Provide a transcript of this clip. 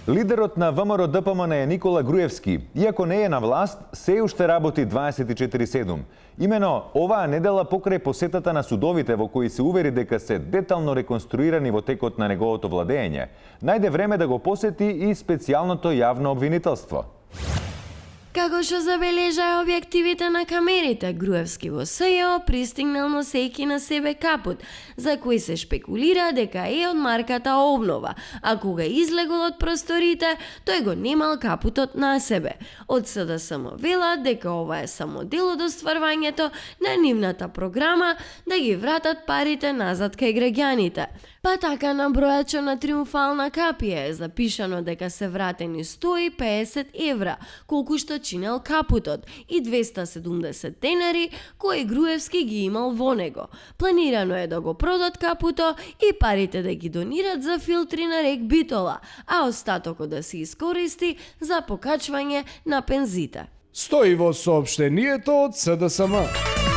Лидерот на ВМРО-ДПМН е Никола Груевски. Иако не е на власт, се уште работи 24/7. Имено оваа недела покрај посетата на судовите во кои се увери дека се детално реконструирани во текот на неговото владење, најде време да го посети и специјалното јавно обвинителство. Како што забележаа објективите на камерите, Груевски во СЈО пристигнал носејќи на себе капут, за кој се шпекулира дека е од марката Обнова, а кога излегол од просторите, тој го немал капутот на себе. Од СДСМ велат дека ова е само дел од остварувањето на нивната програма да ги вратат парите назад кај граѓаните. Па така на бројачо на Триумфална капија е запишано дека се вратени 150 евра, колку што чинел капутот, и 270 денари кои Груевски ги имал во него. Планирано е да го продат капуто и парите да ги донират за филтри на рек Битола, а остатокот да се искористи за покачвање на пензите. Стои во соопштението од СДСМ.